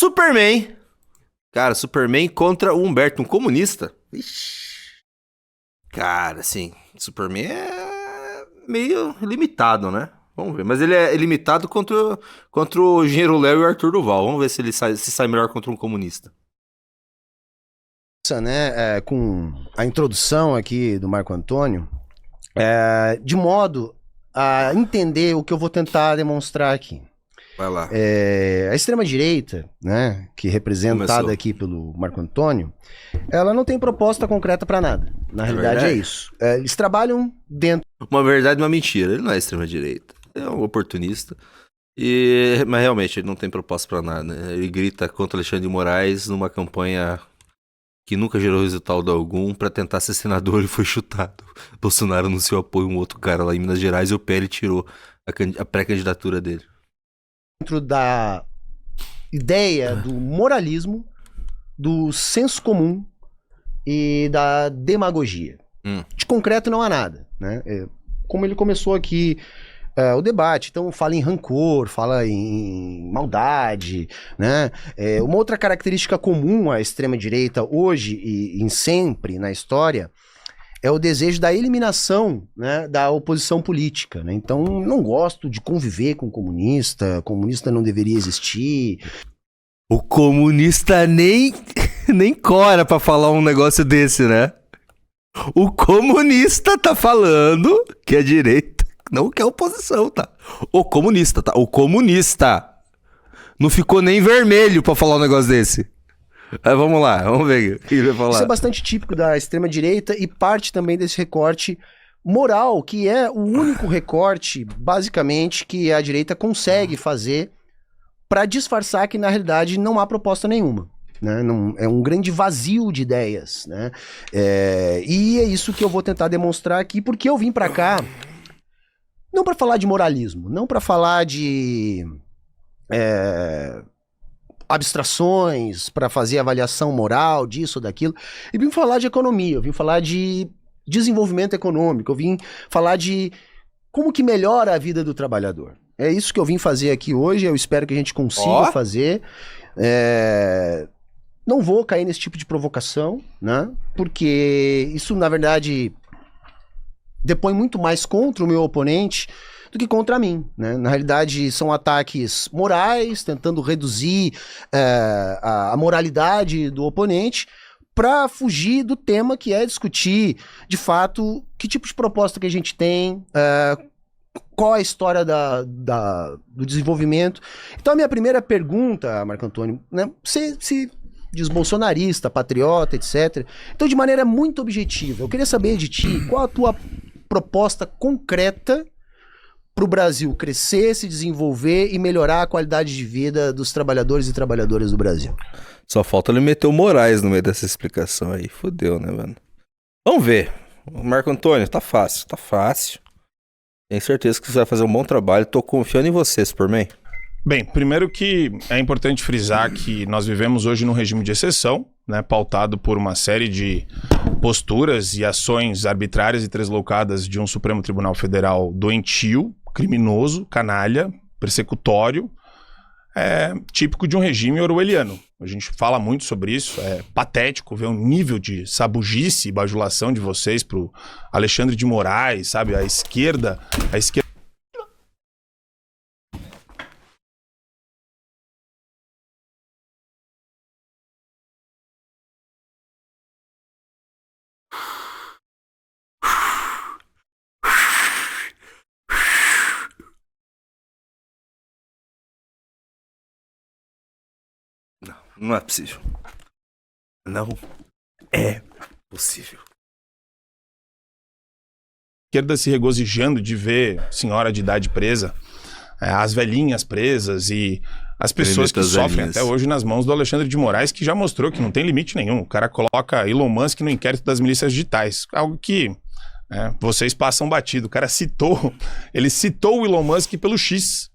Superman. Cara, Superman contra o Humberto, um comunista. Ixi. Cara, assim, Superman é meio limitado, né? Vamos ver. Mas ele é limitado contra o Engenheiro Léo e o Arthur Duval. Vamos ver se ele sai melhor contra um comunista. Né, com a introdução aqui do Marco Antônio, de modo a entender o que eu vou tentar demonstrar aqui. Vai lá. A extrema-direita, né, que é representada aqui pelo Marco Antônio, ela não tem proposta concreta para nada. Na realidade é isso. Eles trabalham dentro... Uma verdade e uma mentira. Ele não é extrema-direita. Ele é um oportunista. Mas realmente ele não tem proposta para nada. Né? Ele grita contra Alexandre de Moraes numa campanha que nunca gerou resultado algum para tentar ser senador e foi chutado. Bolsonaro anunciou apoio a um outro cara lá em Minas Gerais e o PL tirou a pré-candidatura dele. Dentro da ideia do moralismo, do senso comum e da demagogia. De concreto não há nada, né? Como ele começou aqui o debate, então fala em rancor, fala em maldade, né? Uma outra característica comum à extrema-direita hoje e em sempre na história é o desejo da eliminação, né, da oposição política, né? Então, não gosto de conviver com comunista não deveria existir. O comunista nem cora pra falar um negócio desse, né? O comunista tá falando que é direita, não que é oposição, tá? O comunista, tá? O comunista não ficou nem vermelho pra falar um negócio desse. Vamos lá, vamos ver o que ele vai falar. Isso é bastante típico da extrema-direita e parte também desse recorte moral, que é o único recorte, basicamente, que a direita consegue fazer para disfarçar que, na realidade, não há proposta nenhuma. Né? Não, é um grande vazio de ideias. Né? E é isso que eu vou tentar demonstrar aqui, porque eu vim para cá não para falar de moralismo, não para falar de... abstrações para fazer avaliação moral disso ou daquilo. Eu vim falar de economia, eu vim falar de desenvolvimento econômico, eu vim falar de como que melhora a vida do trabalhador. É isso que eu vim fazer aqui hoje, eu espero que a gente consiga fazer. Não vou cair nesse tipo de provocação, né? Porque isso, na verdade, depõe muito mais contra o meu oponente do que contra mim, né? Na realidade, são ataques morais, tentando reduzir a moralidade do oponente para fugir do tema que é discutir, de fato, que tipo de proposta que a gente tem, qual a história do desenvolvimento. Então, a minha primeira pergunta, Marco Antônio, né? Você se diz bolsonarista, patriota, etc. Então, de maneira muito objetiva, eu queria saber de ti, qual a tua proposta concreta para o Brasil crescer, se desenvolver e melhorar a qualidade de vida dos trabalhadores e trabalhadoras do Brasil. Só falta ele meter o Moraes no meio dessa explicação aí. Fudeu, né, mano? Vamos ver. Marco Antônio, tá fácil, tá fácil. Tenho certeza que você vai fazer um bom trabalho. Tô confiando em você, Superman. Bem, primeiro que é importante frisar que nós vivemos hoje num regime de exceção, né, pautado por uma série de posturas e ações arbitrárias e translocadas de um Supremo Tribunal Federal doentio, criminoso, canalha, persecutório, típico de um regime orwelliano. A gente fala muito sobre isso, é patético ver o nível de sabugice e bajulação de vocês pro Alexandre de Moraes, sabe, a esquerda... Não é possível. Não é possível. Esquerda se regozijando de ver senhora de idade presa, as velhinhas presas e as pessoas que sofrem até hoje nas mãos do Alexandre de Moraes, que já mostrou que não tem limite nenhum. O cara coloca Elon Musk no inquérito das milícias digitais, algo que vocês passam batido. O cara citou o Elon Musk pelo X.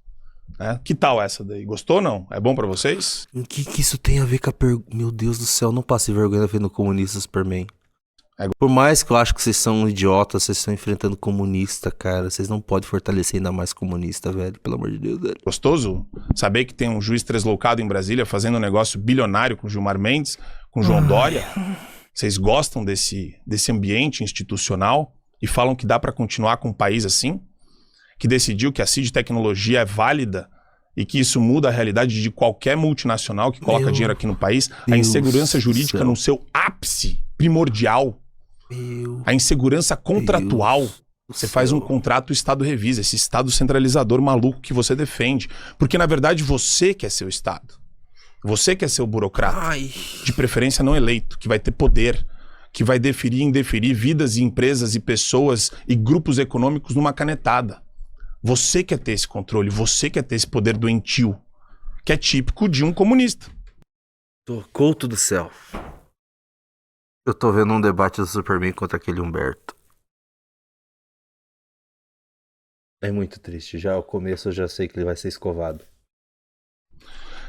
Que tal essa daí? Gostou ou não? É bom pra vocês? O que isso tem a ver com a pergunta? Meu Deus do céu, não passe vergonha vendo comunista, Superman. Por mais que eu acho que vocês são idiotas, vocês estão enfrentando comunista, cara. Vocês não podem fortalecer ainda mais comunista, velho. Pelo amor de Deus, velho. Gostoso saber que tem um juiz translocado em Brasília fazendo um negócio bilionário com Gilmar Mendes, com João Dória. Vocês gostam desse ambiente institucional e falam que dá pra continuar com um país assim? Que decidiu que a CID Tecnologia é válida e que isso muda a realidade de qualquer multinacional que coloca dinheiro aqui no país? A insegurança jurídica no seu ápice primordial. A insegurança contratual. Você faz um contrato, o Estado revisa. Esse Estado centralizador maluco que você defende. Porque, na verdade, você quer ser o Estado. Você quer ser o burocrata. De preferência não eleito, que vai ter poder, que vai deferir e indeferir vidas e empresas e pessoas e grupos econômicos numa canetada. Você quer ter esse controle, você quer ter esse poder doentio, que é típico de um comunista. Couto do céu. Eu tô vendo um debate do Superman contra aquele Humberto. É muito triste. Já ao começo eu já sei que ele vai ser escovado.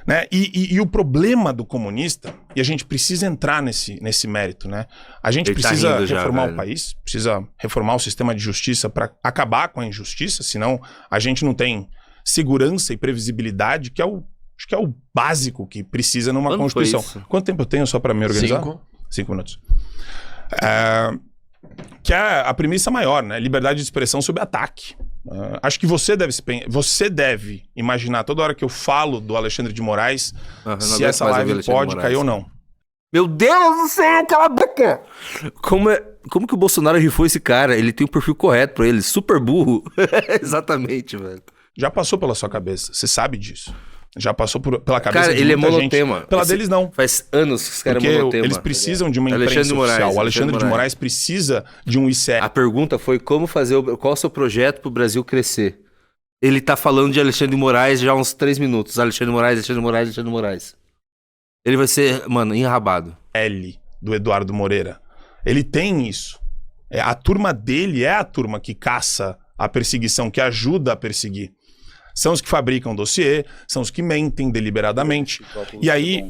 Né? E o problema do comunista, e a gente precisa entrar nesse mérito, né? A gente precisa reformar o país, precisa reformar o sistema de justiça para acabar com a injustiça, senão a gente não tem segurança e previsibilidade, que acho que é o básico que precisa numa Constituição. Quanto tempo eu tenho só para me organizar? 5 minutos. Que é a premissa maior, né? Liberdade de expressão sob ataque. Acho que você deve imaginar toda hora que eu falo do Alexandre de Moraes se essa live pode cair ou não. Meu Deus do céu, cala a boca! Como que o Bolsonaro rifou esse cara? Ele tem o perfil correto pra ele, super burro. Exatamente, velho. Já passou pela sua cabeça, você sabe disso. Já passou pela cabeça cara, de ele muita é monotema. Gente. Pela deles não. Faz anos que esse cara é monotema. Eles precisam de uma imprensa oficial. O Alexandre de Moraes precisa de um ICE. A pergunta foi qual o seu projeto pro Brasil crescer. Ele tá falando de Alexandre de Moraes já há uns 3 minutos. Alexandre de Moraes. Ele vai ser, mano, enrabado. L do Eduardo Moreira. Ele tem isso. A turma dele é a turma que caça a perseguição, que ajuda a perseguir. São os que fabricam dossiê, são os que mentem deliberadamente. E aí,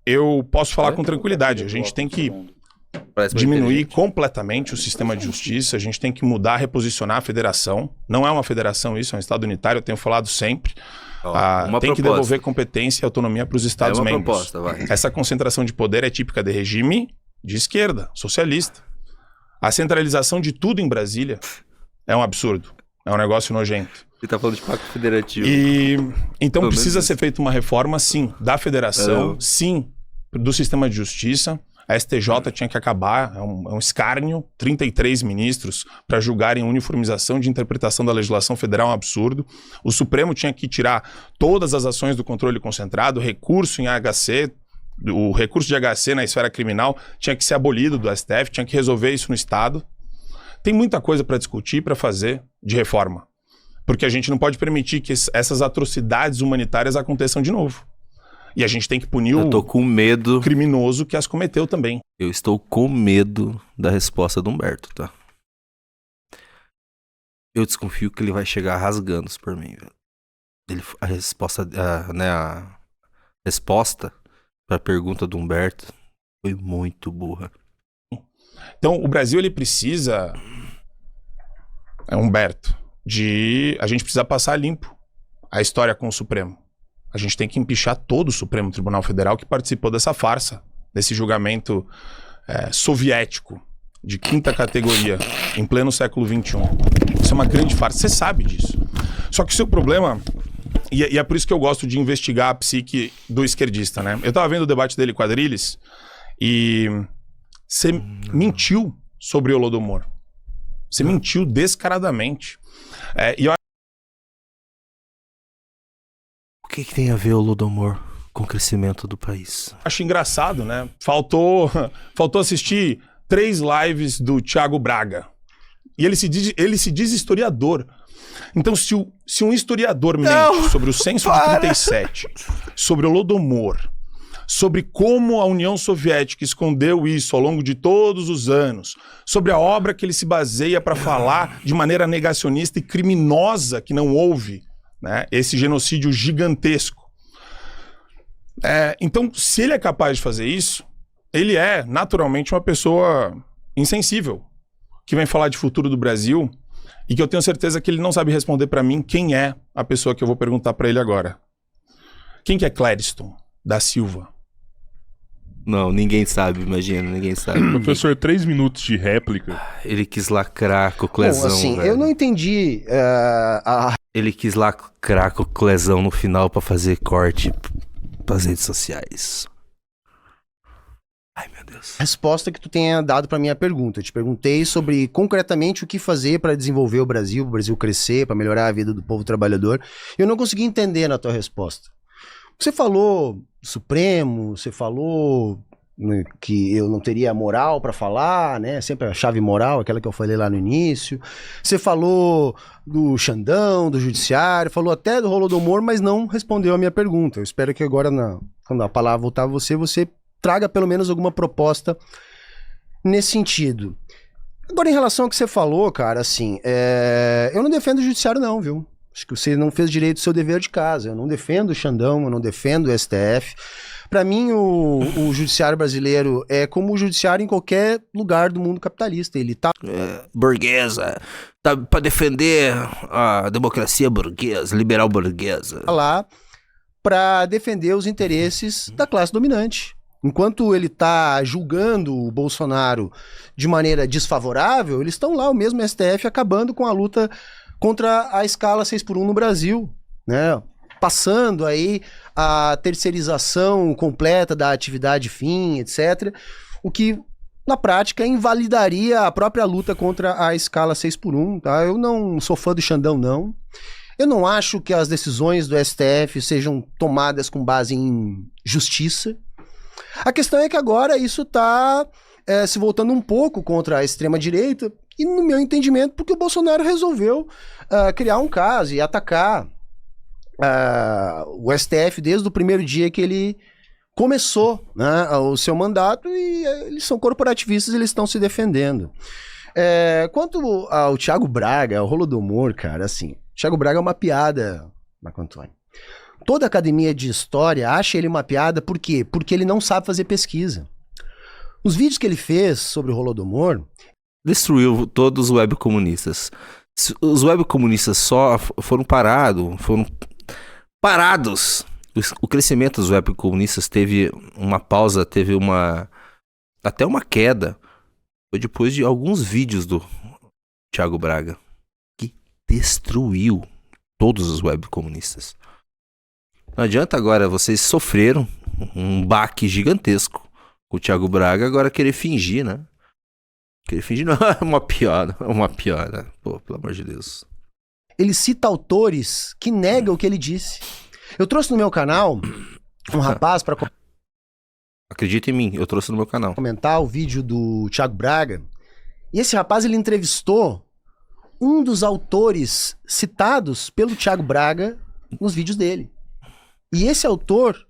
eu posso falar com tranquilidade. A gente tem que diminuir completamente o sistema de justiça, a gente tem que mudar, reposicionar a federação. Não é uma federação isso, é um Estado unitário, eu tenho falado sempre. Tem que devolver competência e autonomia para os Estados-membros. Essa concentração de poder é típica de regime de esquerda, socialista. A centralização de tudo em Brasília é um absurdo, é um negócio nojento. Você tá falando de pacto federativo. Então precisa ser feita uma reforma, sim, da federação, sim, do sistema de justiça. A STJ tinha que acabar, é um escárnio, 33 ministros para julgarem uniformização de interpretação da legislação federal, é um absurdo. O Supremo tinha que tirar todas as ações do controle concentrado, recurso em HC, o recurso de HC na esfera criminal tinha que ser abolido do STF, tinha que resolver isso no Estado. Tem muita coisa para discutir, para fazer de reforma. Porque a gente não pode permitir que essas atrocidades humanitárias aconteçam de novo. E a gente tem que punir o criminoso que as cometeu também. Eu estou com medo da resposta do Humberto, tá? Eu desconfio que ele vai chegar rasgando isso por mim, velho. A resposta para a pergunta do Humberto foi muito burra. Então, o Brasil, ele precisa, Humberto, a gente precisa passar limpo a história com o Supremo. A gente tem que empichar todo o Supremo Tribunal Federal que participou dessa farsa, desse julgamento soviético de 5ª categoria, em pleno século XXI. Isso é uma grande farsa, você sabe disso. Só que o seu problema, e é por isso que eu gosto de investigar a psique do esquerdista, né? Eu tava vendo o debate dele com a Adriles e você mentiu sobre o Holodomor. Você mentiu descaradamente. O que tem a ver o Holodomor com o crescimento do país? Acho engraçado, né? Faltou assistir 3 lives do Thiago Braga. E ele se diz historiador. Então, se um historiador mente sobre o censo de 37, sobre o Holodomor, sobre como a União Soviética escondeu isso ao longo de todos os anos, sobre a obra que ele se baseia para falar de maneira negacionista e criminosa que não houve, né, esse genocídio gigantesco. Então, se ele é capaz de fazer isso, ele é naturalmente uma pessoa insensível, que vem falar de futuro do Brasil e que eu tenho certeza que ele não sabe responder pra mim quem é a pessoa que eu vou perguntar pra ele agora. Quem que é Clériston da Silva? Não, ninguém sabe, imagina, ninguém sabe. Professor, 3 minutos de réplica. Ele quis lacrar com o Clezão, Bom, assim, velho. eu não entendi Ele quis lacrar com o Clezão no final pra fazer corte pras redes sociais. Ai, meu Deus. resposta que tu tenha dado para minha pergunta. Eu te perguntei sobre concretamente o que fazer para desenvolver o Brasil crescer, para melhorar a vida do povo trabalhador. Eu não consegui entender na tua resposta. Você falou do Supremo, você falou, né, que eu não teria moral para falar, né? Sempre a chave moral, aquela que eu falei lá no início. Você falou do Xandão, do Judiciário, falou até do Holodomor, mas não respondeu a minha pergunta. Eu espero que agora, quando a palavra voltar a você traga pelo menos alguma proposta nesse sentido. Agora, em relação ao que você falou, cara, assim, eu não defendo o Judiciário não, viu? Acho que você não fez direito do seu dever de casa. Eu não defendo o Xandão, eu não defendo o STF. Para mim, o Judiciário brasileiro é como o Judiciário em qualquer lugar do mundo capitalista. Ele tá Burguesa, tá pra defender a democracia burguesa, liberal burguesa. lá para defender os interesses da classe dominante. Enquanto ele está julgando o Bolsonaro de maneira desfavorável, eles estão lá, o mesmo STF, acabando com a luta contra a escala 6x1 no Brasil, né? Passando aí a terceirização completa da atividade fim, etc. O que, na prática, invalidaria a própria luta contra a escala 6x1, tá? Eu não sou fã do Xandão, não. Eu não acho que as decisões do STF sejam tomadas com base em justiça. A questão é que agora isso está se voltando um pouco contra a extrema-direita, e no meu entendimento, porque o Bolsonaro resolveu criar um caso e atacar o STF desde o primeiro dia que ele começou, né, o seu mandato, e eles são corporativistas, eles estão se defendendo. Quanto ao Thiago Braga, ao Holodomor, cara, assim, Thiago Braga é uma piada, Marco Antônio. Toda a academia de história acha ele uma piada, por quê? Porque ele não sabe fazer pesquisa. Os vídeos que ele fez sobre o Holodomor... Destruiu todos os webcomunistas. Os webcomunistas só foram parados. O crescimento dos webcomunistas teve uma pausa, até uma queda. Foi depois de alguns vídeos do Thiago Braga, que destruiu todos os webcomunistas. Não adianta agora, vocês sofreram um baque gigantesco com o Thiago Braga, agora querer fingir, né? Querer fingir não é uma piada. Pô, pelo amor de Deus. Ele cita autores que negam o que ele disse. Eu trouxe no meu canal um rapaz para Acredita em mim, eu trouxe no meu canal. comentar o vídeo do Thiago Braga. E esse rapaz, ele entrevistou um dos autores citados pelo Thiago Braga nos vídeos dele. E esse autor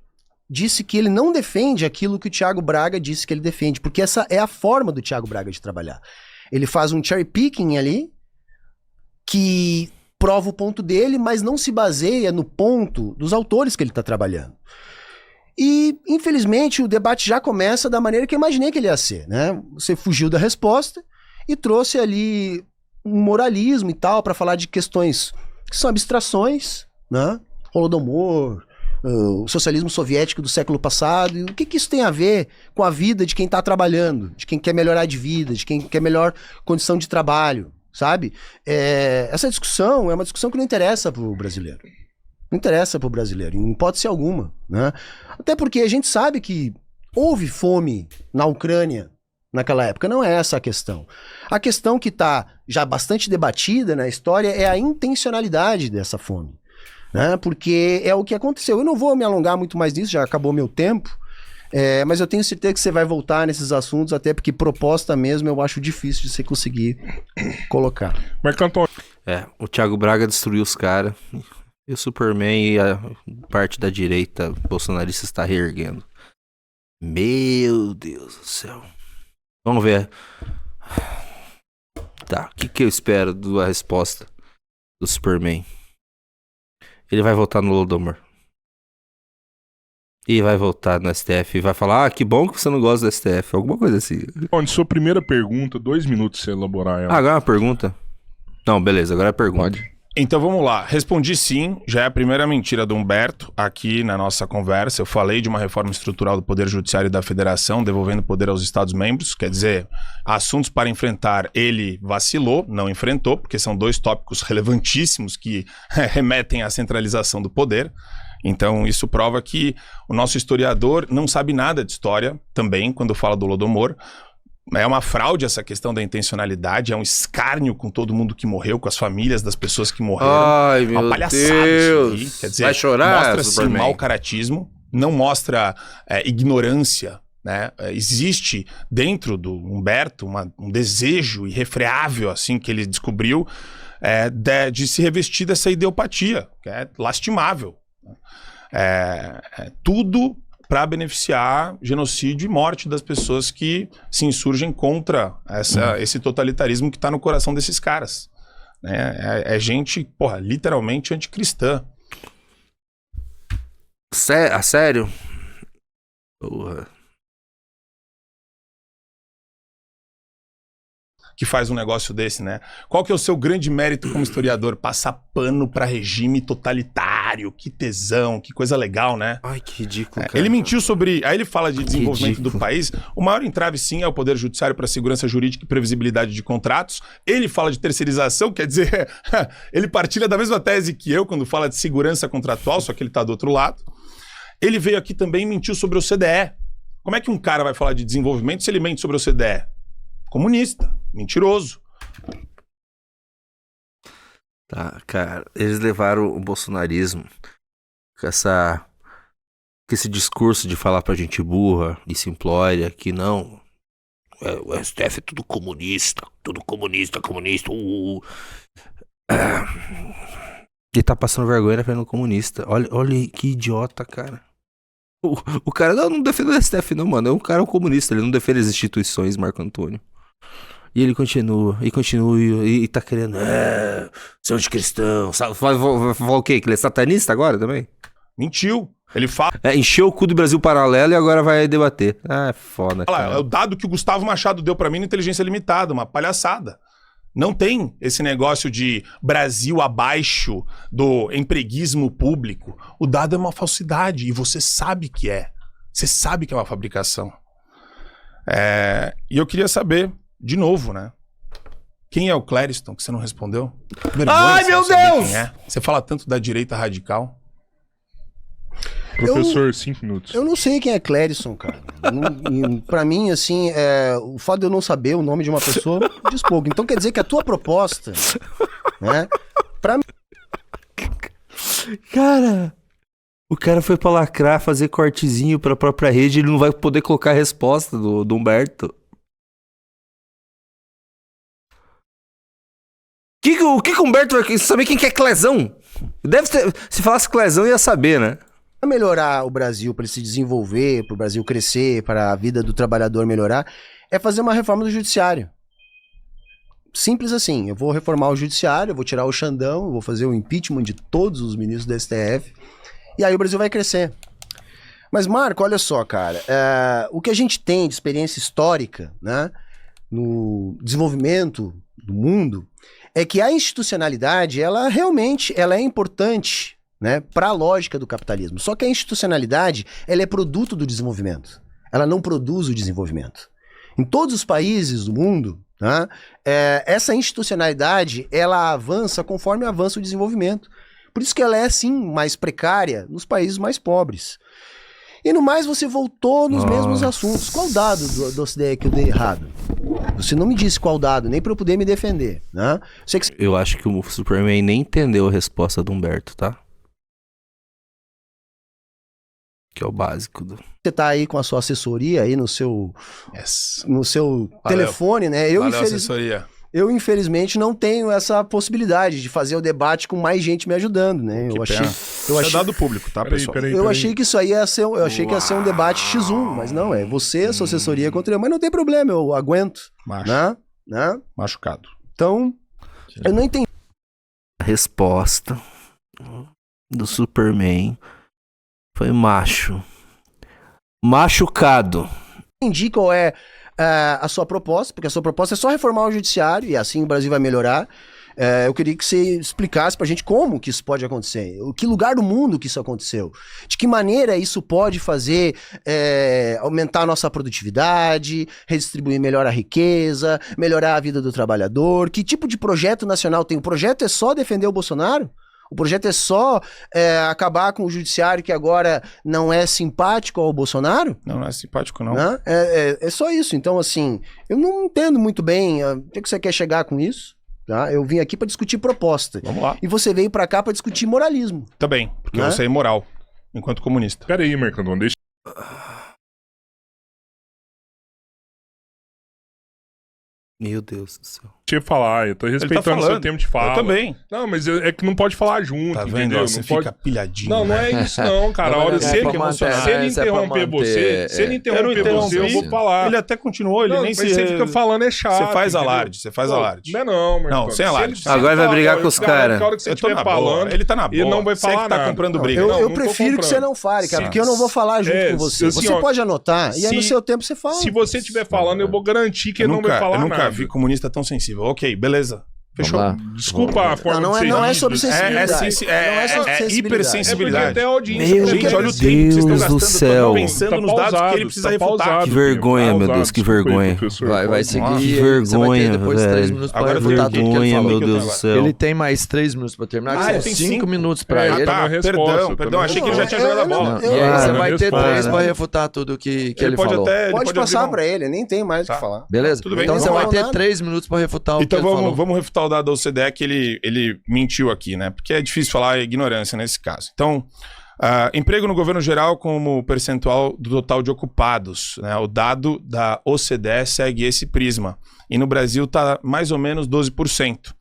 disse que ele não defende aquilo que o Thiago Braga disse que ele defende, porque essa é a forma do Thiago Braga de trabalhar. Ele faz um cherry picking ali, que prova o ponto dele, mas não se baseia no ponto dos autores que ele está trabalhando. E, infelizmente, o debate já começa da maneira que eu imaginei que ele ia ser, né? Você fugiu da resposta e trouxe ali um moralismo e tal, para falar de questões que são abstrações, né? Holodomor, o socialismo soviético do século passado, e o que isso tem a ver com a vida de quem está trabalhando, de quem quer melhorar de vida, de quem quer melhor condição de trabalho, sabe? Essa discussão é uma discussão que não interessa pro brasileiro. Não interessa pro brasileiro, em hipótese alguma, né? Até porque a gente sabe que houve fome na Ucrânia naquela época, não é essa a questão. A questão que está já bastante debatida na história é a intencionalidade dessa fome. Né? Porque é o que aconteceu. Eu não vou me alongar muito mais nisso, já acabou meu tempo, mas eu tenho certeza que você vai voltar nesses assuntos, até porque proposta mesmo eu acho difícil de você conseguir colocar. Marco Antônio. O Thiago Braga destruiu os caras, e o Superman e a parte da direita bolsonarista está reerguendo. Meu Deus do céu. Vamos ver. Tá, o que eu espero da resposta do Superman? Ele vai votar no Holodomor. E vai voltar no STF e vai falar, que bom que você não gosta do STF. Alguma coisa assim. Onde sua primeira pergunta, 2 minutos pra você elaborar ela. Agora é uma pergunta? Não, beleza, agora é a pergunta. Então vamos lá, respondi sim, já é a primeira mentira do Humberto aqui na nossa conversa. Eu falei de uma reforma estrutural do Poder Judiciário e da Federação, devolvendo poder aos Estados-membros, quer dizer, assuntos para enfrentar, ele vacilou, não enfrentou, porque são 2 tópicos relevantíssimos que remetem à centralização do poder. Então isso prova que o nosso historiador não sabe nada de história também, quando fala do Holodomor. É uma fraude essa questão da intencionalidade, é um escárnio com todo mundo que morreu, com as famílias das pessoas que morreram. Ai, meu uma palhaçada Deus. isso aí. Quer dizer, Vai chorar, mostra sim Superman. mau caratismo, não mostra ignorância, né? Existe dentro do Humberto um desejo irrefreável assim que ele descobriu de se revestir dessa ideopatia, que é lastimável. Tudo para beneficiar genocídio e morte das pessoas que se insurgem contra esse totalitarismo que está no coração desses caras. Né? É gente, porra, literalmente anticristã. Sério? Porra. Que faz um negócio desse, né? Qual que é o seu grande mérito como historiador? Passar pano para regime totalitário. Que tesão, que coisa legal, né? Ai, que ridículo, cara. Ele mentiu sobre... Aí ele fala de desenvolvimento ridículo. do país. O maior entrave, sim, é o Poder Judiciário para segurança jurídica e previsibilidade de contratos. Ele fala de terceirização, quer dizer... ele partilha da mesma tese que eu quando fala de segurança contratual, só que ele tá do outro lado. Ele veio aqui também e mentiu sobre o CDE. Como é que um cara vai falar de desenvolvimento se ele mente sobre o CDE? Comunista, mentiroso. Tá, cara, eles levaram o bolsonarismo com esse discurso de falar pra gente burra e simplória que não, o STF é tudo comunista, comunista. Ele tá passando vergonha na frente do comunista. Olha que idiota, cara. O cara não defende o STF não, mano. O cara é um comunista, ele não defende as instituições, Marco Antônio. E ele continua e tá querendo ser anticristão. Fala o quê? Que ele é satanista agora também? Mentiu. Ele fala... Encheu o cu do Brasil Paralelo e agora vai debater. É foda, cara. É o dado que o Gustavo Machado deu pra mim na Inteligência Limitada, uma palhaçada. Não tem esse negócio de Brasil abaixo do empreguismo público. O dado é uma falsidade e você sabe que é. Você sabe que é uma fabricação. E eu queria saber, de novo, né? Quem é o Clériston que você não respondeu? Vergonha, Ai, você meu não saber Deus! quem é. Você fala tanto da direita radical. Professor, 5 minutos. Eu não sei quem é Clériston, cara. Pra mim, assim, o fato de eu não saber o nome de uma pessoa diz pouco. Então quer dizer que a tua proposta, né? Pra mim... Cara, o cara foi pra lacrar, fazer cortezinho pra própria rede, ele não vai poder colocar a resposta do Humberto. O que o Humberto vai saber quem que é Clezão? Se falasse Clezão, ia saber, né? Pra melhorar o Brasil, para ele se desenvolver, para o Brasil crescer, para a vida do trabalhador melhorar, é fazer uma reforma do judiciário. Simples assim. Eu vou reformar o judiciário, eu vou tirar o Xandão, eu vou fazer o impeachment de todos os ministros do STF, e aí o Brasil vai crescer. Mas, Marco, olha só, cara, o que a gente tem de experiência histórica, né, no desenvolvimento do mundo, é que a institucionalidade, ela realmente é importante, né, para a lógica do capitalismo. Só que a institucionalidade, ela é produto do desenvolvimento. Ela não produz o desenvolvimento. Em todos os países do mundo, né, essa institucionalidade, ela avança conforme avança o desenvolvimento. Por isso que ela é, sim, mais precária nos países mais pobres. E no mais, você voltou nos mesmos assuntos. Qual dado da OCDE que eu dei errado? Você não me disse qual dado, nem para eu poder me defender, né? Eu acho que o Superman nem entendeu a resposta do Humberto, tá? Que é o básico do... Você tá aí com a sua assessoria aí no seu, Yes. no seu telefone, né? Valeu, assessoria. Eu, infelizmente, não tenho essa possibilidade de fazer o debate com mais gente me ajudando, né? Que Eu achei, pena. eu É achei, dado público, tá, pessoal? eu achei que isso aí ia ser, eu achei que ia ser um debate X1, mas não, é você, a sua assessoria contra eu, mas não tem problema, eu aguento, Macho. né? Machucado. Então, eu não entendi. A resposta do Superman foi macho. Machucado. Entendi qual é a sua proposta, porque a sua proposta é só reformar o judiciário e assim o Brasil vai melhorar. Eu queria que você explicasse pra gente como que isso pode acontecer, que lugar do mundo que isso aconteceu, de que maneira isso pode fazer aumentar a nossa produtividade, redistribuir melhor a riqueza, melhorar a vida do trabalhador, que tipo de projeto nacional tem? O projeto é só defender o Bolsonaro? O projeto é só acabar com o judiciário que agora não é simpático ao Bolsonaro? Não é simpático, não. É só isso. Então, assim, eu não entendo muito bem o que você quer chegar com isso. Tá? Eu vim aqui para discutir proposta. Vamos lá. E você veio para cá para discutir moralismo. Também, porque você é imoral, enquanto comunista. Pera aí, Mercadão, deixa... Meu Deus do céu. Deixa eu falar, eu tô respeitando o seu tempo de fala. Eu também. Não, mas é que não pode falar junto, Tá vendo? entendeu? Você não fica pode... pilhadinho. Não é isso não, cara. A hora se ele interromper você, eu vou falar. Ele até continuou, ele não, nem mas se... você fica falando é chato. Você faz entendeu? alarde, você faz alarde. Não, Mercadão. Não, sem alarde. Agora vai brigar com os caras. A hora que você estiver falando, ele tá na boa. ele não vai Você falar que tá nada. comprando briga. Eu prefiro que você não fale, cara, porque eu não vou falar junto com você. assim, Você pode anotar e aí no seu tempo você fala. Se você estiver falando, eu vou garantir que ele não vai falar nada. Eu nunca vi comunista tão sensível. Ok, beleza. Fechou. Desculpa a forma não, de ser não é rígido. sobre sensibilidade. É hipersensibilidade. É porque até a audiência... Meu Gente, olha o tempo que Deus vocês estão do gastando céu. pensando nos dados que ele precisa refutar. Que vergonha, meu Deus, que vergonha. Vai seguir. Que Você vai ter vergonha, depois 3 velho. minutos pra Agora refutar tudo que ele Vergonha, falou. meu Deus do céu. Ele tem mais 3 minutos pra terminar, que ele são tem 5 cinco? minutos pra ele. Tá, perdão. Achei que ele já tinha jogado a bola. E aí você vai ter responde. 3 pra refutar tudo que ele falou. Pode passar pra ele, nem tem mais o que falar. Beleza? Tudo bem. Então Não você vai falou ter nada. 3 minutos pra refutar o que Então ele falou. vamos refutar o dado da OCDE que ele mentiu aqui, né? Porque é difícil falar ignorância nesse caso. Então, emprego no governo geral como percentual do total de ocupados, né? O dado da OCDE segue esse prisma. E no Brasil está mais ou menos 12%.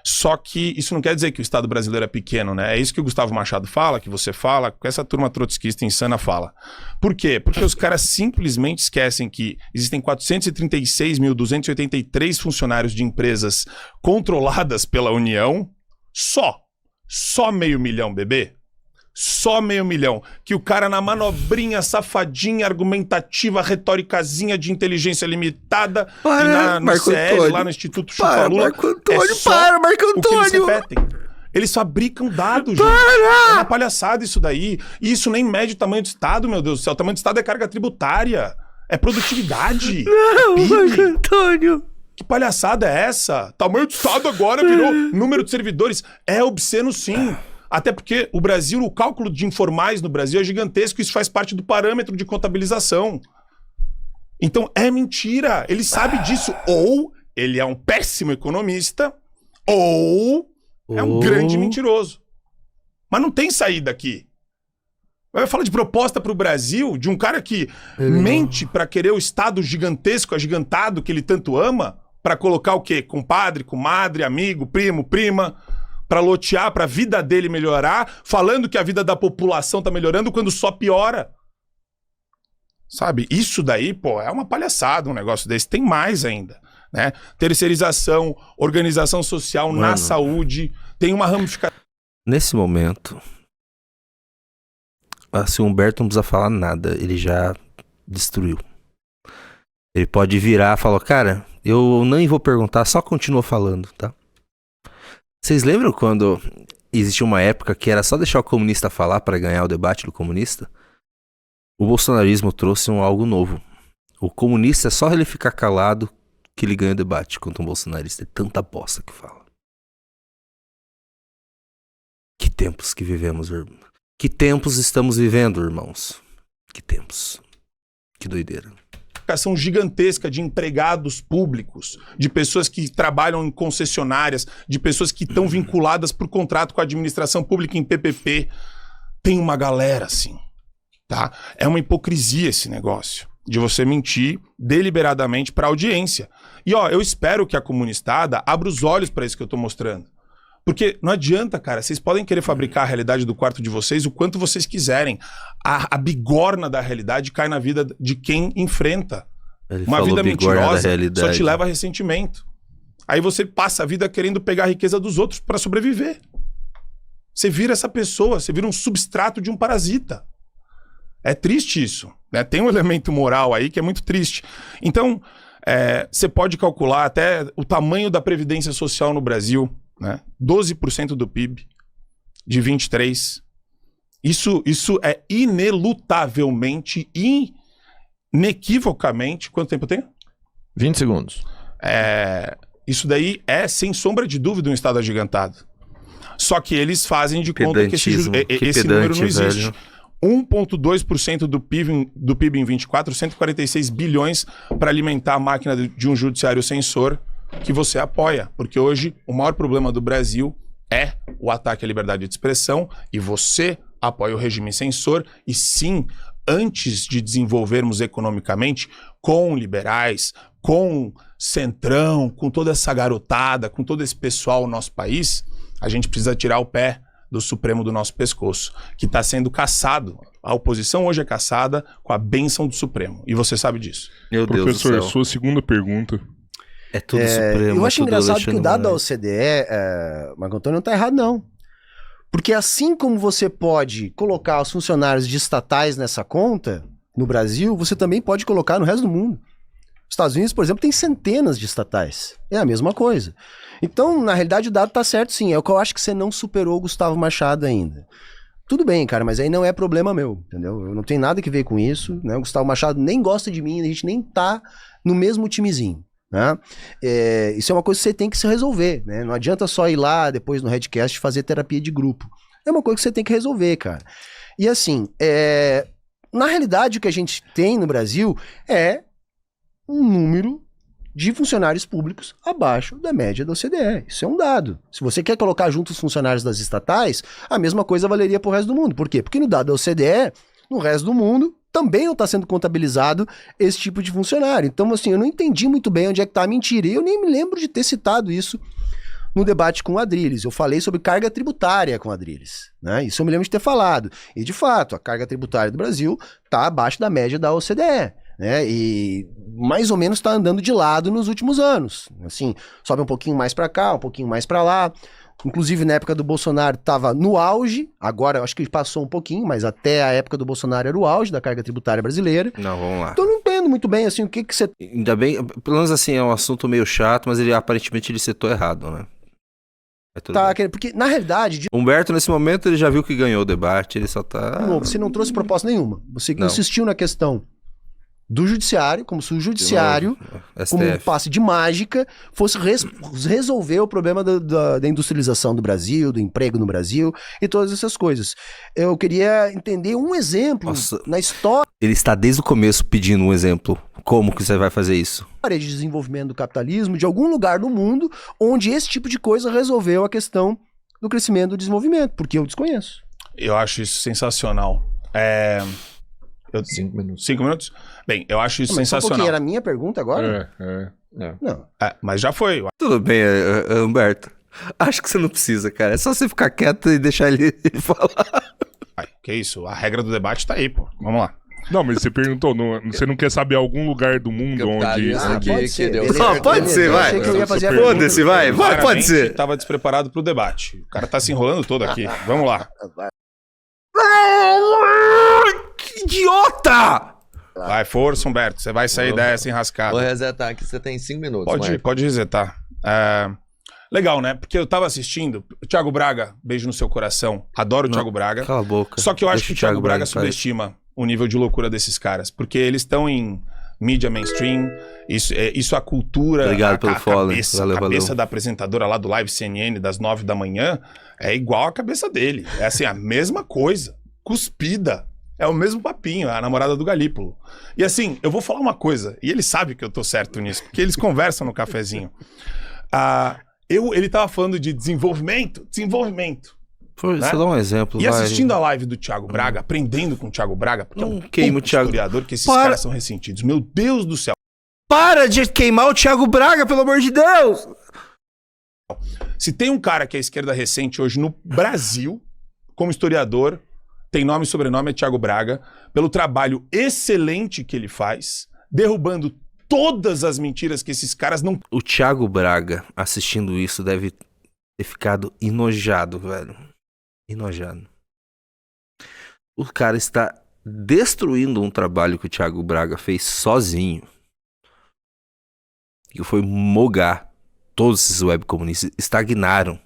Só que isso não quer dizer que o Estado brasileiro é pequeno, né? É isso que o Gustavo Machado fala, que você fala, que essa turma trotskista insana fala. Por quê? Porque os caras simplesmente esquecem que existem 436.283 funcionários de empresas controladas pela União, só 500 mil, bebê. Só 500 mil. Que o cara na manobrinha safadinha, argumentativa, retóricazinha de inteligência limitada Para, e na Marco CL, Antônio. lá no Instituto Para, Chupa-Lula. Marco Antônio, só para, Marco o que eles Antônio. repetem. Eles fabricam dados, gente. É uma palhaçada isso daí. E isso nem mede o tamanho do Estado, meu Deus do céu. O tamanho do Estado é carga tributária. É produtividade. Não, é Marco PIB. Antônio. Que palhaçada é essa? Tamanho do Estado agora virou número de servidores. É obsceno, sim. Até porque o Brasil, o cálculo de informais no Brasil é gigantesco. Isso faz parte do parâmetro de contabilização. Então é mentira. Ele sabe disso. Ou ele é um péssimo economista, ou é um grande mentiroso. Mas não tem saída aqui. Vai falar de proposta para o Brasil, de um cara que mente para querer o Estado gigantesco, agigantado, que ele tanto ama, para colocar o quê? Compadre, comadre, amigo, primo, prima, para lotear, para a vida dele melhorar, falando que a vida da população tá melhorando quando só piora. Sabe? Isso daí, pô, é uma palhaçada um negócio desse. Tem mais ainda, né? Terceirização, organização social na saúde, tem uma ramificação. Nesse momento, se o Humberto não precisa falar nada, ele já destruiu. Ele pode virar e falar, cara, eu nem vou perguntar, só continua falando, tá? Vocês lembram quando existia uma época que era só deixar o comunista falar para ganhar o debate do comunista? O bolsonarismo trouxe algo novo. O comunista é só ele ficar calado que ele ganha o debate, enquanto um bolsonarista é tanta bosta que fala. Que tempos que vivemos, irmão. Que tempos estamos vivendo, irmãos. Que tempos. Que doideira. Gigantesca de empregados públicos, de pessoas que trabalham em concessionárias, de pessoas que estão vinculadas por contrato com a administração pública em PPP. Tem uma galera assim, tá? É uma hipocrisia esse negócio de você mentir deliberadamente para a audiência. E ó, eu espero que a comunistada abra os olhos para isso que eu tô mostrando. Porque não adianta, cara, vocês podem querer fabricar a realidade do quarto de vocês o quanto vocês quiserem. A bigorna da realidade cai na vida de quem enfrenta. Ele uma falou vida mentirosa realidade. só te leva a ressentimento. Aí você passa a vida querendo pegar a riqueza dos outros para sobreviver. Você vira essa pessoa, você vira um substrato de um parasita. É triste isso, né? Tem um elemento moral aí que é muito triste. Então, você pode calcular até o tamanho da previdência social no Brasil, né? 12% do PIB, de 23%. Isso é inelutavelmente, inequivocamente... Quanto tempo eu tenho? 20 segundos. Isso daí é, sem sombra de dúvida, um Estado agigantado. Só que eles fazem de conta que esse número não existe. Velho. 1,2% do PIB em 24, 146 bilhões para alimentar a máquina de um judiciário censor que você apoia. Porque hoje o maior problema do Brasil é o ataque à liberdade de expressão e você apoia o regime censor. E sim, antes de desenvolvermos economicamente com liberais, com centrão, com toda essa garotada, com todo esse pessoal no nosso país, a gente precisa tirar o pé do Supremo do nosso pescoço, que está sendo caçado. A oposição hoje é caçada com a bênção do Supremo. E você sabe disso. Meu Deus do céu. Professor, sua segunda pergunta. É tudo Supremo. Eu acho engraçado que o dado da OCDE, Marco Antônio, não está errado, não. Porque assim como você pode colocar os funcionários de estatais nessa conta, no Brasil, você também pode colocar no resto do mundo. Os Estados Unidos, por exemplo, tem centenas de estatais. É a mesma coisa. Então, na realidade, o dado tá certo sim. É o que eu acho que você não superou o Gustavo Machado ainda. Tudo bem, cara, mas aí não é problema meu, entendeu? Eu não tenho nada que ver com isso, né? O Gustavo Machado nem gosta de mim, a gente nem tá no mesmo timezinho. Né? Isso é uma coisa que você tem que se resolver, né? Não adianta só ir lá depois no Redcast fazer terapia de grupo. É uma coisa que você tem que resolver, cara. E assim, na realidade o que a gente tem no Brasil é um número de funcionários públicos abaixo da média da OCDE. Isso é um dado. Se você quer colocar junto os funcionários das estatais, a mesma coisa valeria para o resto do mundo. Por quê? Porque no dado da OCDE, no resto do mundo, também não está sendo contabilizado esse tipo de funcionário. Então, assim, eu não entendi muito bem onde é que está a mentira. E eu nem me lembro de ter citado isso no debate com o Adrilles. Eu falei sobre carga tributária com o Adrilles, né? Isso eu me lembro de ter falado. E, de fato, a carga tributária do Brasil está abaixo da média da OCDE, né? E mais ou menos está andando de lado nos últimos anos. Assim, sobe um pouquinho mais para cá, um pouquinho mais para lá. Inclusive, na época do Bolsonaro estava no auge, agora eu acho que passou um pouquinho, mas até a época do Bolsonaro era o auge da carga tributária brasileira. Não, vamos lá. Então eu não entendo muito bem, assim, o que você... Ainda bem, pelo menos assim, é um assunto meio chato, mas ele aparentemente ele citou errado, né? Porque, na realidade... Humberto, nesse momento, ele já viu que ganhou o debate, ele só tá... De novo, você não trouxe proposta nenhuma. Você insistiu na questão do judiciário, como se o judiciário, como um passe de mágica, fosse resolver o problema da industrialização do Brasil, do emprego no Brasil e todas essas coisas. Eu queria entender um exemplo na história... Ele está desde o começo pedindo um exemplo. Como que você vai fazer isso? De desenvolvimento do capitalismo, de algum lugar no mundo onde esse tipo de coisa resolveu a questão do crescimento e do desenvolvimento, porque eu desconheço. Eu acho isso sensacional. 5 minutos. 5 minutos? Bem, eu acho isso mas sensacional. Só um era a minha pergunta agora? Não. Mas já foi. Tudo bem, Humberto. Acho que você não precisa, cara. É só você ficar quieto e deixar ele falar. Que isso? A regra do debate tá aí, pô. Vamos lá. Não, mas você perguntou, você não quer saber algum lugar do mundo onde... Pode ser, pode ser, vai. Foda-se, vai, pode ser. Tava despreparado pro debate. O cara tá se enrolando todo aqui. Vamos lá. Que idiota! Vai, força, Humberto. Você vai sair dessa enrascada. Vou resetar aqui, você tem 5 minutos. Pode resetar. Legal, né? Porque eu tava assistindo. O Thiago Braga, beijo no seu coração. Adoro o Thiago Braga. Cala a boca. Só que eu acho que o Thiago Braga subestima o nível de loucura desses caras. Porque eles estão em mídia mainstream. Isso a cultura. Obrigado pelo follow. A cabeça da apresentadora lá do Live CNN das 9 da manhã é igual a cabeça dele. É assim, a mesma coisa. Cuspida. É o mesmo papinho, a namorada do Galípolo. E assim, eu vou falar uma coisa, e ele sabe que eu tô certo nisso, porque eles conversam no cafezinho. Ele tava falando de desenvolvimento. Né? Você dá um exemplo. E assistindo a live do Thiago Braga, aprendendo com o Thiago Braga, porque não é um historiador que esses caras são ressentidos. Meu Deus do céu. Para de queimar o Thiago Braga, pelo amor de Deus! Se tem um cara que a esquerda ressente hoje no Brasil, como historiador, tem nome e sobrenome, é Thiago Braga, pelo trabalho excelente que ele faz, derrubando todas as mentiras que esses caras não... O Thiago Braga, assistindo isso, deve ter ficado enojado, velho. Enojado. O cara está destruindo um trabalho que o Thiago Braga fez sozinho, que foi mogar. Todos esses webcomunistas estagnaram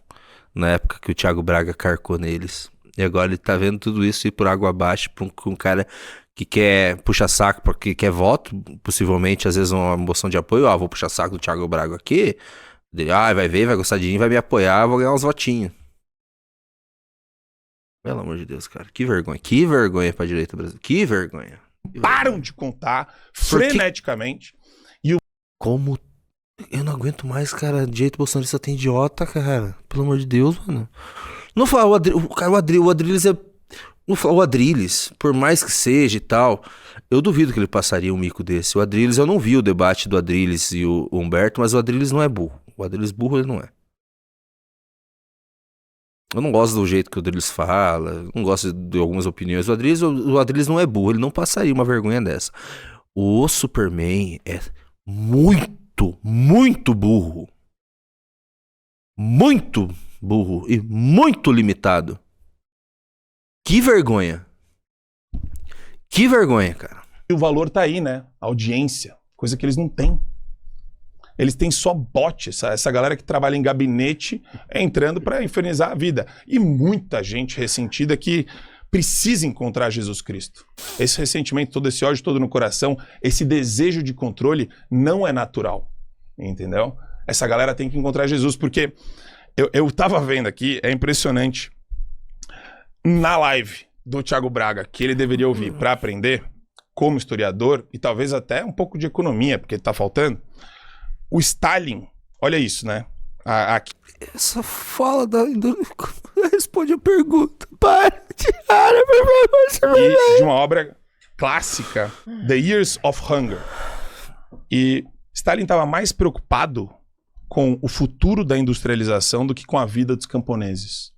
na época que o Thiago Braga carcou neles. E agora ele tá vendo tudo isso ir por água abaixo pra um cara que quer puxar saco, porque quer voto, possivelmente, às vezes uma moção de apoio. Vou puxar saco do Thiago Braga aqui. Ele, vai ver, vai gostar de mim, vai me apoiar, vou ganhar uns votinhos. Pelo amor de Deus, cara. Que vergonha pra direita brasileira. Que vergonha. Param de contar freneticamente. Como... Eu não aguento mais, cara. Direito bolsonarista tem idiota, cara. Pelo amor de Deus, mano. Não fala o Adrilles é... Não fala o Adrilles, por mais que seja e tal, eu duvido que ele passaria um mico desse. O Adrilles, eu não vi o debate do Adrilles e o Humberto, mas o Adrilles não é burro. O Adrilles burro ele não é. Eu não gosto do jeito que o Adrilles fala, não gosto de algumas opiniões do Adrilles. O Adrilles não é burro, ele não passaria uma vergonha dessa. O Superman é muito burro. Muito burro e muito limitado. Que vergonha. Que vergonha, cara. E o valor tá aí, né? A audiência. Coisa que eles não têm. Eles têm só bot, essa galera que trabalha em gabinete entrando para infernizar a vida. E muita gente ressentida que precisa encontrar Jesus Cristo. Esse ressentimento, todo esse ódio todo no coração, esse desejo de controle não é natural. Entendeu? Essa galera tem que encontrar Jesus, porque eu tava vendo aqui, é impressionante. Na live do Thiago Braga, que ele deveria ouvir para aprender, como historiador, e talvez até um pouco de economia, porque tá faltando, o Stalin, olha isso, né? Aqui. Essa fala responde a pergunta. Para de uma obra clássica, The Years of Hunger. E Stalin estava mais preocupado com o futuro da industrialização do que com a vida dos camponeses.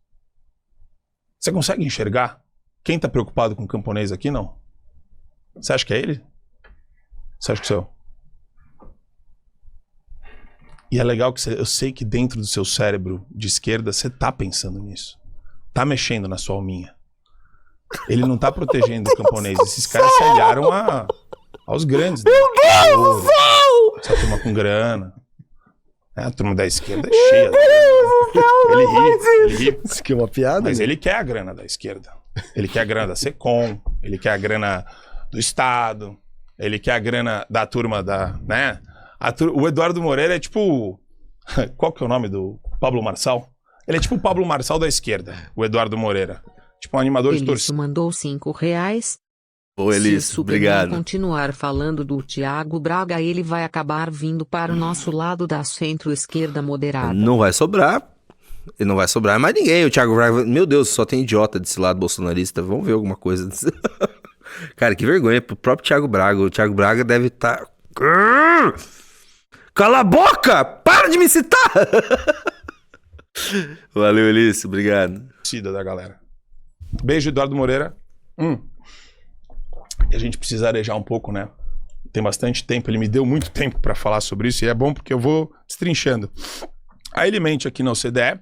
Você consegue enxergar? Quem está preocupado com o camponês aqui, não? Você acha que é ele? Você acha que sou eu? E é legal que eu sei que dentro do seu cérebro de esquerda você tá pensando nisso. Tá mexendo na sua alminha. Ele não tá protegendo o camponês. Esses caras se aliaram aos grandes. Né? Essa turma com grana. A turma da esquerda é cheia. Ele ri. Isso aqui é uma piada? Mas ele quer a grana da esquerda. Ele quer a grana da Secom. Ele quer a grana do Estado. Ele quer a grana da turma da... né? O Eduardo Moreira é tipo... Qual que é o nome do Pablo Marçal? Ele é tipo o Pablo Marçal da esquerda, o Eduardo Moreira. Tipo um animador de torcida. Mandou R$5. Ô, Elis, obrigado. Se continuar falando do Thiago Braga, ele vai acabar vindo para o nosso lado da centro-esquerda moderada. Não vai sobrar. Ele não vai sobrar mais ninguém. O Thiago Braga... Meu Deus, só tem idiota desse lado bolsonarista. Vamos ver alguma coisa. Cara, que vergonha pro próprio Thiago Braga. O Thiago Braga deve estar... Cala a boca! Para de me citar! Valeu, Elis. Obrigado. Da galera. Beijo, Eduardo Moreira. E a gente precisa arejar um pouco, né? Tem bastante tempo. Ele me deu muito tempo para falar sobre isso e é bom porque eu vou destrinchando. Aí ele mente aqui na OCDE.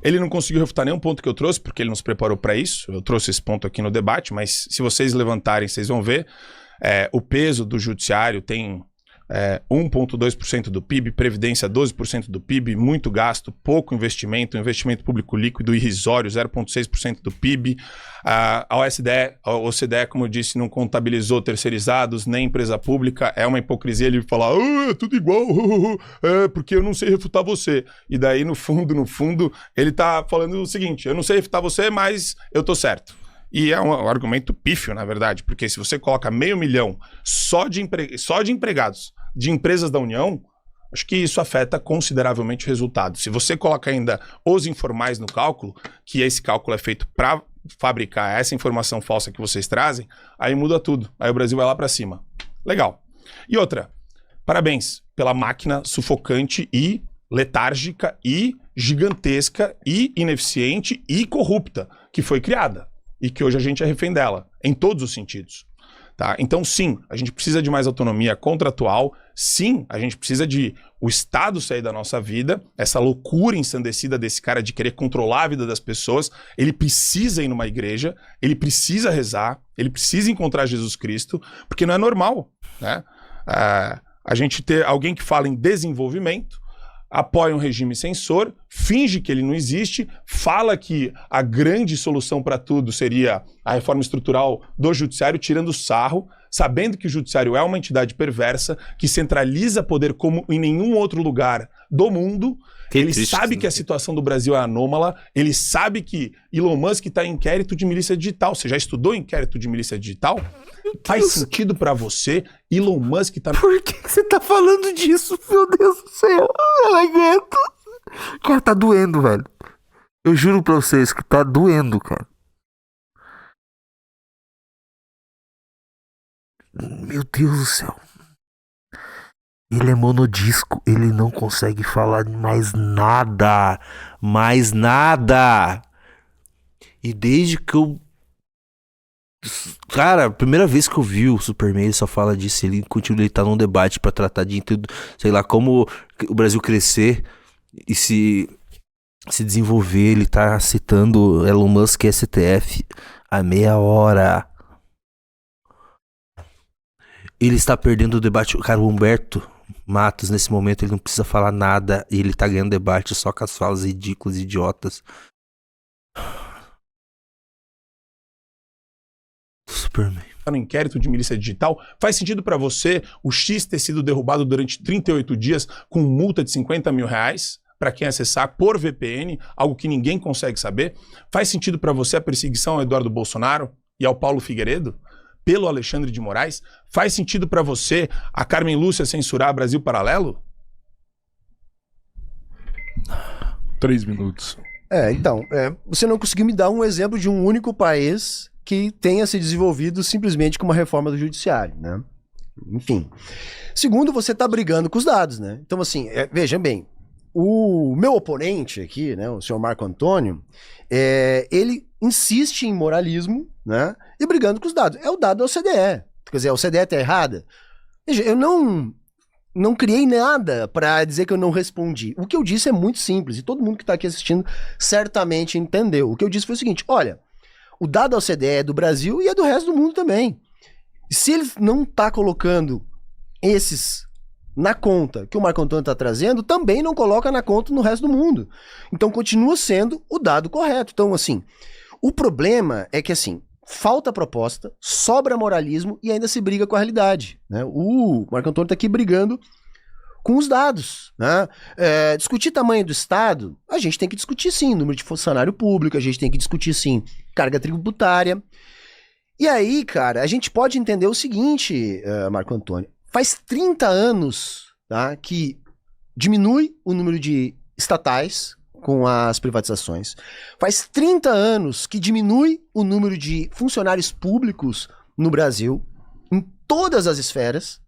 Ele não conseguiu refutar nenhum ponto que eu trouxe, porque ele nos preparou para isso. Eu trouxe esse ponto aqui no debate, mas se vocês levantarem, vocês vão ver. O peso do judiciário tem 1,2% do PIB, previdência 12% do PIB, muito gasto, pouco investimento público líquido irrisório, 0,6% do PIB. A OCDE, como eu disse, não contabilizou terceirizados, nem empresa pública. É uma hipocrisia ele falar, é tudo igual, porque eu não sei refutar você. E daí, no fundo, ele tá falando o seguinte, eu não sei refutar você, mas eu tô certo. E é um argumento pífio, na verdade, porque se você coloca 500 mil só de empregados de empresas da União, acho que isso afeta consideravelmente o resultado. Se você coloca ainda os informais no cálculo, que esse cálculo é feito para fabricar essa informação falsa que vocês trazem, aí muda tudo. Aí o Brasil vai lá para cima. Legal. E outra, parabéns pela máquina sufocante e letárgica e gigantesca e ineficiente e corrupta que foi criada. E que hoje a gente é refém dela, em todos os sentidos. Tá? Então, sim, a gente precisa de mais autonomia contratual. Sim, a gente precisa de o Estado sair da nossa vida. Essa loucura ensandecida desse cara de querer controlar a vida das pessoas. Ele precisa ir numa igreja, ele precisa rezar, ele precisa encontrar Jesus Cristo, porque não é normal, né? A gente ter alguém que fala em desenvolvimento, apoia um regime censor, finge que ele não existe, fala que a grande solução para tudo seria a reforma estrutural do judiciário, tirando sarro, sabendo que o judiciário é uma entidade perversa, que centraliza poder como em nenhum outro lugar do mundo. Ele sabe que a situação do Brasil é anômala, ele sabe que Elon Musk está em inquérito de milícia digital. Você já estudou inquérito de milícia digital? Faz sentido pra você? Elon Musk tá... Por que você tá falando disso? Meu Deus do céu. Eu não aguento. Cara, tá doendo, velho. Eu juro pra vocês que tá doendo, cara. Meu Deus do céu. Ele é monodisco. Ele não consegue falar mais nada. Mais nada. E desde que eu... Cara, a primeira vez que eu vi o Superman, ele só fala disso. Ele continua, ele tá num debate pra tratar de tudo, sei lá, como o Brasil crescer e se desenvolver. Ele tá citando Elon Musk e STF há meia hora. Ele está perdendo o debate. Cara, o Humberto Matos, nesse momento, ele não precisa falar nada e ele tá ganhando debate só com as falas ridículas, idiotas. Superman. No inquérito de milícia digital, faz sentido pra você o X ter sido derrubado durante 38 dias com multa de 50 mil reais para quem acessar por VPN, algo que ninguém consegue saber? Faz sentido pra você a perseguição ao Eduardo Bolsonaro e ao Paulo Figueiredo pelo Alexandre de Moraes? Faz sentido pra você a Carmen Lúcia censurar Brasil Paralelo? 3 minutos. Então, você não conseguiu me dar um exemplo de um único país que tenha se desenvolvido simplesmente com uma reforma do judiciário, né? Enfim. Segundo, você está brigando com os dados, né? Então, assim, veja bem, o meu oponente aqui, né, o senhor Marco Antônio, ele insiste em moralismo, né, e brigando com os dados. É o dado da OCDE. Quer dizer, a OCDE está errada? Veja, eu não criei nada para dizer que eu não respondi. O que eu disse é muito simples, e todo mundo que está aqui assistindo certamente entendeu. O que eu disse foi o seguinte, olha, o dado da OCDE é do Brasil e é do resto do mundo também. Se ele não está colocando esses na conta que o Marco Antônio está trazendo, também não coloca na conta no resto do mundo. Então continua sendo o dado correto. Então, assim, o problema é que, assim, falta proposta, sobra moralismo e ainda se briga com a realidade, né? O Marco Antônio está aqui brigando com os dados, né? Discutir tamanho do Estado, a gente tem que discutir sim, número de funcionário público, a gente tem que discutir sim, carga tributária. E aí, cara, a gente pode entender o seguinte, Marco Antônio, faz 30 anos, tá, que diminui o número de estatais com as privatizações, faz 30 anos que diminui o número de funcionários públicos no Brasil, em todas as esferas,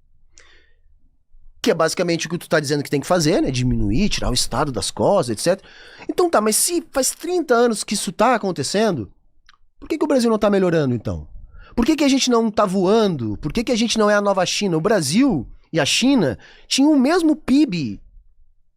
que é basicamente o que tu tá dizendo que tem que fazer, né? Diminuir, tirar o Estado das costas, etc. Então tá, mas se faz 30 anos que isso tá acontecendo, por que o Brasil não tá melhorando, então? Por que a gente não tá voando? Por que a gente não é a nova China? O Brasil e a China tinham o mesmo PIB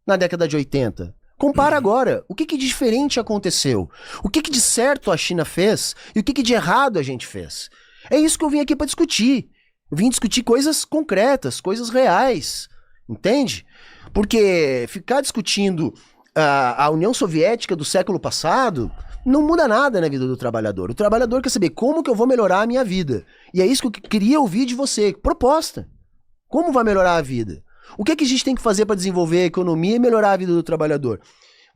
na década de 80. Compara agora, o que de diferente aconteceu? O que de certo a China fez e o que de errado a gente fez? É isso que eu vim aqui para discutir. Eu vim discutir coisas concretas, coisas reais. Entende? Porque ficar discutindo a União Soviética do século passado não muda nada na vida do trabalhador. O trabalhador quer saber como que eu vou melhorar a minha vida. E é isso que eu queria ouvir de você. Proposta. Como vai melhorar a vida? O que a gente tem que fazer para desenvolver a economia e melhorar a vida do trabalhador?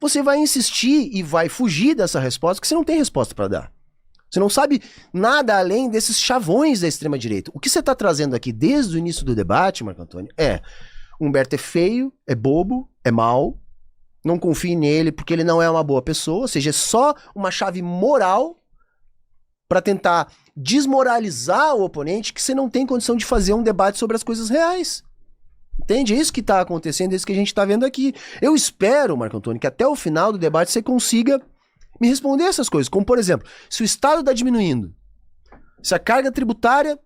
Você vai insistir e vai fugir dessa resposta, porque você não tem resposta para dar. Você não sabe nada além desses chavões da extrema-direita. O que você está trazendo aqui desde o início do debate, Marco Antônio, Humberto é feio, é bobo, é mau, não confie nele porque ele não é uma boa pessoa, ou seja, é só uma chave moral para tentar desmoralizar o oponente que você não tem condição de fazer um debate sobre as coisas reais. Entende? É isso que está acontecendo, é isso que a gente está vendo aqui. Eu espero, Marco Antônio, que até o final do debate você consiga me responder essas coisas, como por exemplo, se o Estado está diminuindo, se a carga tributária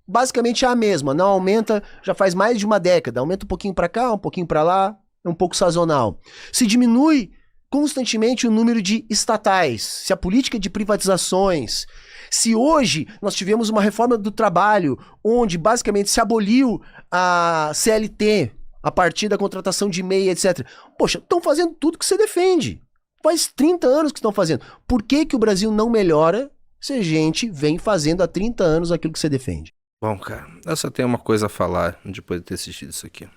basicamente é a mesma, não aumenta, já faz mais de uma década, aumenta um pouquinho para cá, um pouquinho para lá, é um pouco sazonal. Se diminui constantemente o número de estatais, se a política de privatizações, se hoje nós tivemos uma reforma do trabalho, onde basicamente se aboliu a CLT, a partir da contratação de MEI, etc. Poxa, estão fazendo tudo que você defende. Faz 30 anos que estão fazendo. Por que que o Brasil não melhora se a gente vem fazendo há 30 anos aquilo que você defende? Bom, cara, eu só tenho uma coisa a falar depois de ter assistido isso aqui.